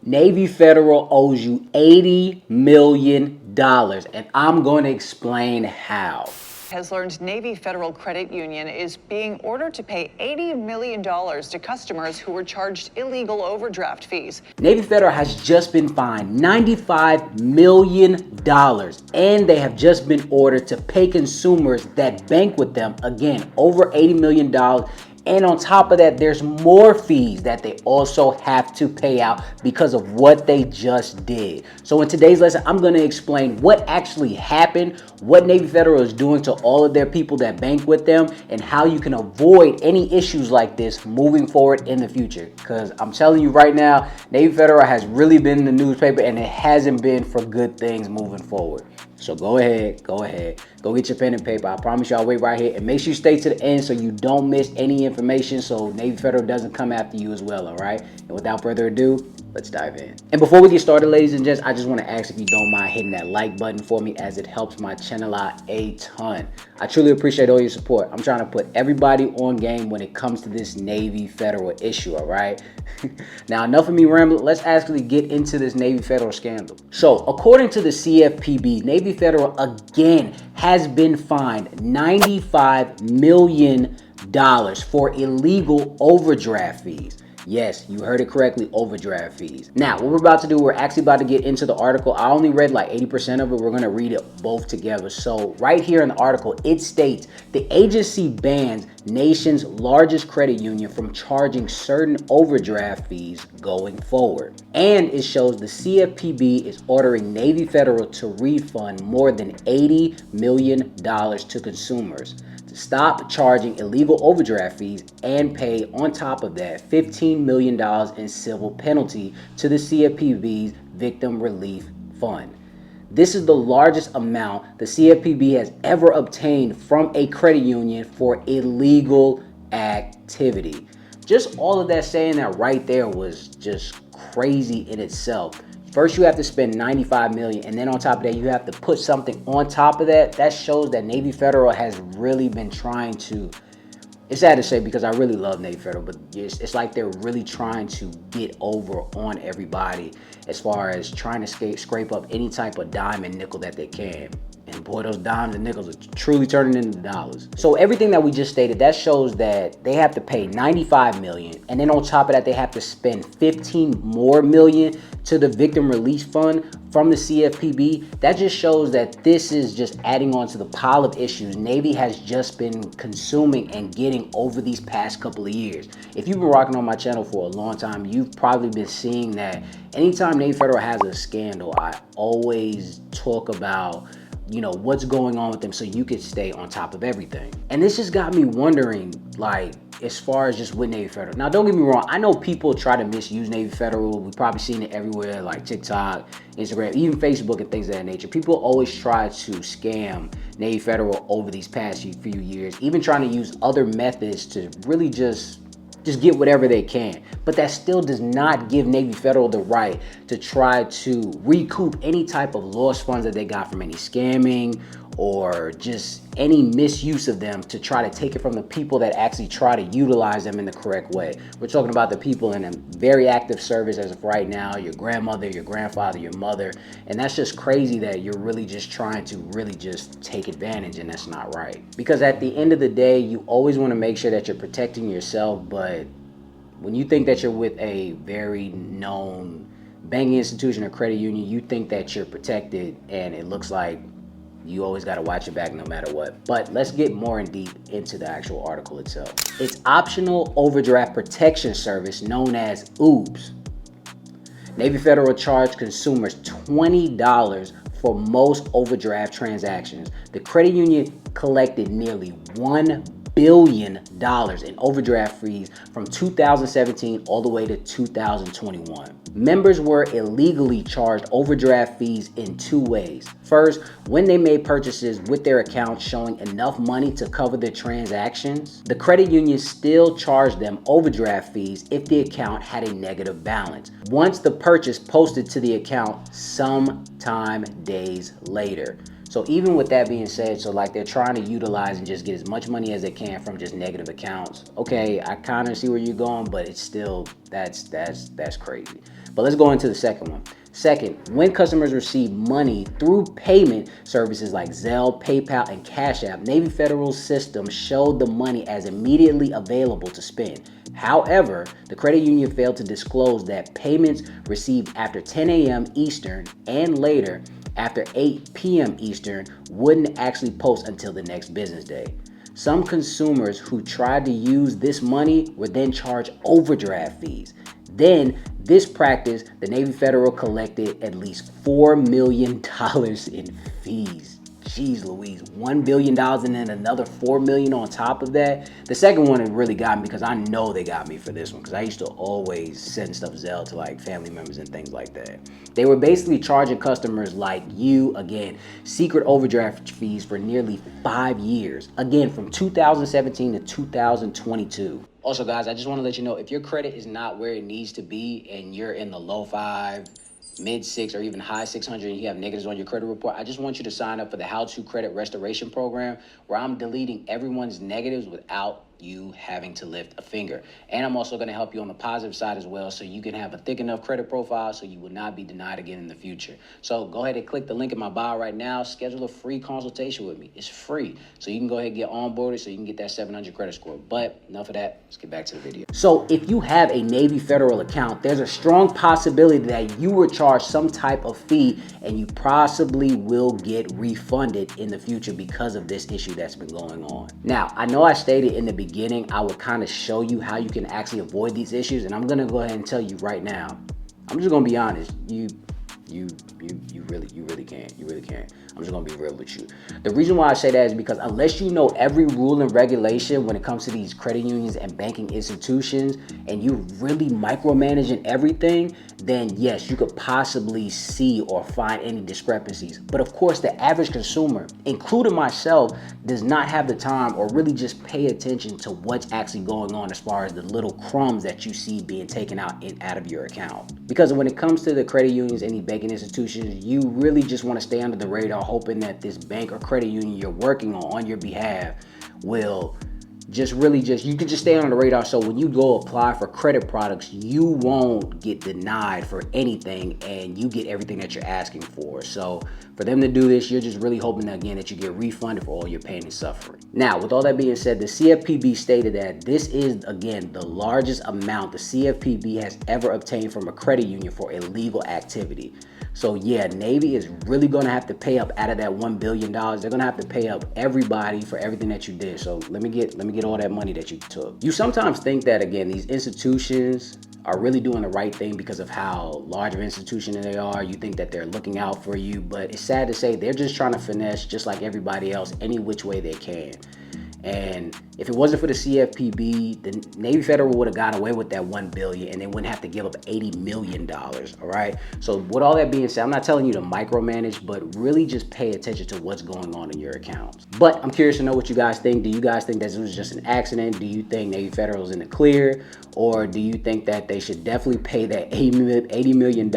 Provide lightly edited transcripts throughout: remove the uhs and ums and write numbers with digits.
Navy Federal owes you $80 million, and I'm going to explain how. Has learned Navy Federal Credit Union is being ordered to pay $80 million to customers who were charged illegal overdraft fees. Navy Federal has just been fined $95 million, and they have just been ordered to pay consumers that bank with them, again, over $80 million. And on top of that, there's more fees that they also have to pay out because of what they just did. So in today's lesson, I'm going to explain what actually happened, what Navy Federal is doing to all of their people that bank with them, and how you can avoid any issues like this moving forward in the future. Because I'm telling you right now, Navy Federal has really been in the newspaper, and it hasn't been for good things moving forward. So go ahead, go get your pen and paper. I promise you I'll wait right here, and make sure you stay to the end so you don't miss any information, so Navy Federal doesn't come after you as well, all right? And without further ado, let's dive in. And before we get started, ladies and gents, I just want to ask if you don't mind hitting that like button for me, as it helps my channel out a ton. I truly appreciate all your support. I'm trying to put everybody on game when it comes to this Navy Federal issue, all right? Now, enough of me rambling. Let's actually get into this Navy Federal scandal. So, according to the CFPB, Navy Federal again has been fined $95 million for illegal overdraft fees. Yes, you heard it correctly, overdraft fees. Now, what we're about to do, we're actually about to get into the article. I only read like 80% of it. We're going to read it both together. So right here in the article, it states the agency bans nation's largest credit union from charging certain overdraft fees going forward. And it shows the CFPB is ordering Navy Federal to refund more than $80 million to consumers, stop charging illegal overdraft fees, and pay on top of that $15 million in civil penalty to the CFPB's Victim Relief Fund. This is the largest amount the CFPB has ever obtained from a credit union for illegal activity. Just all of that, saying that right there was just crazy in itself. First, you have to spend $95 million, and then on top of that, you have to put something on top of that. That shows that Navy Federal has really been trying to, it's sad to say because I really love Navy Federal, but it's like they're really trying to get over on everybody as far as trying to scrape up any type of dime and nickel that they can. And boy, those dimes and nickels are truly turning into dollars. So everything that we just stated, that shows that they have to pay $95 million. And then on top of that, they have to spend $15 more million to the Victim Relief Fund from the CFPB. That just shows that this is just adding on to the pile of issues Navy has just been consuming and getting over these past couple of years. If you've been rocking on my channel for a long time, you've probably been seeing that anytime Navy Federal has a scandal, I always talk about, you know, what's going on with them so you can stay on top of everything. And this just got me wondering, like, as far as just with Navy Federal. Now, don't get me wrong, I know people try to misuse Navy Federal. We've probably seen it everywhere, like TikTok, Instagram, even Facebook and things of that nature. People always try to scam Navy Federal over these past few years, even trying to use other methods to really just get whatever they can. But that still does not give Navy Federal the right to try to recoup any type of lost funds that they got from any scamming or just any misuse of them, to try to take it from the people that actually try to utilize them in the correct way. We're talking about the people in a very active service as of right now, your grandmother, your grandfather, your mother. And that's just crazy that you're really just trying to really just take advantage, and that's not right. Because at the end of the day, you always want to make sure that you're protecting yourself, but when you think that you're with a very known banking institution or credit union, you think that you're protected, and it looks like you always got to watch your back no matter what. But let's get more in deep into the actual article itself. It's optional overdraft protection service known as OOBS. Navy Federal charged consumers $20 for most overdraft transactions. The credit union collected nearly $1 billion in overdraft fees from 2017 all the way to 2021. Members were illegally charged overdraft fees in two ways. First, when they made purchases with their account showing enough money to cover their transactions, the credit union still charged them overdraft fees if the account had a negative balance, once the purchase posted to the account sometime days later. So even with that being said, so like they're trying to utilize and just get as much money as they can from just negative accounts. Okay, I kind of see where you're going, but it's still, that's crazy. But let's go into the second one. Second, when customers receive money through payment services like Zelle, PayPal, and Cash App, Navy Federal's system showed the money as immediately available to spend. However, the credit union failed to disclose that payments received after 10 a.m. Eastern and later after 8 p.m. Eastern wouldn't actually post until the next business day. Some consumers who tried to use this money were then charged overdraft fees. Then, this practice, the Navy Federal collected at least $4 million in fees. Jeez Louise, $1 billion and then another $4 million on top of that. The second one really got me because I know they got me for this one because I used to always send stuff Zelle to like family members and things like that. They were basically charging customers like you, again, secret overdraft fees for nearly 5 years. Again, from 2017 to 2022. Also, guys, I just want to let you know if your credit is not where it needs to be and you're in the low 5, mid 6, or even high 600 and you have negatives on your credit report, I just want you to sign up for the How to Credit Restoration Program, where I'm deleting everyone's negatives without you having to lift a finger. And I'm also going to help you on the positive side as well, so you can have a thick enough credit profile so you will not be denied again in the future. So go ahead and click the link in my bio right now. Schedule a free consultation with me. It's free. So you can go ahead and get onboarded so you can get that 700 credit score. But enough of that. Let's get back to the video. So if you have a Navy Federal account, there's a strong possibility that you were charged some type of fee and you possibly will get refunded in the future because of this issue that's been going on. Now, I know I stated in the beginning I would kind of show you how you can actually avoid these issues, and I'm gonna go ahead and tell you right now. I'm just gonna be honest. You really can't. I'm just gonna be real with you. The reason why I say that is because unless you know every rule and regulation when it comes to these credit unions and banking institutions, and you really micromanaging everything, then yes, you could possibly see or find any discrepancies. But of course, the average consumer, including myself, does not have the time or really just pay attention to what's actually going on as far as the little crumbs that you see being taken out of your account. Because when it comes to the credit unions and the banking institutions, you really just want to stay under the radar, hoping that this bank or credit union you're working on your behalf will you can just stay on the radar, so when you go apply for credit products, you won't get denied for anything and you get everything that you're asking for. So for them to do this, you're just really hoping again that you get refunded for all your pain and suffering. Now, with all that being said, the CFPB stated that this is, again, the largest amount the CFPB has ever obtained from a credit union for illegal activity. So yeah, Navy is really gonna have to pay up out of that $1 billion. They're gonna have to pay up everybody for everything that you did. So let me get all that money that you took. You sometimes think that, again, these institutions are really doing the right thing because of how large of an institution they are. You think that they're looking out for you, but it's sad to say they're just trying to finesse, just like everybody else, any which way they can. And if it wasn't for the CFPB, the Navy Federal would have got away with that $1 billion and they wouldn't have to give up $80 million, all right? So with all that being said, I'm not telling you to micromanage, but really just pay attention to what's going on in your accounts. But I'm curious to know what you guys think. Do you guys think that this was just an accident? Do you think Navy Federal is in the clear? Or do you think that they should definitely pay that $80 million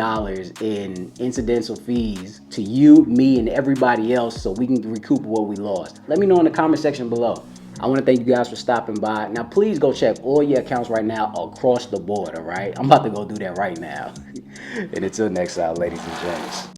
in incidental fees to you, me, and everybody else so we can recoup what we lost? Let me know in the comment section below. I want to thank you guys for stopping by. Now, please go check all your accounts right now across the board, all right? I'm about to go do that right now. And until next time, ladies and gents.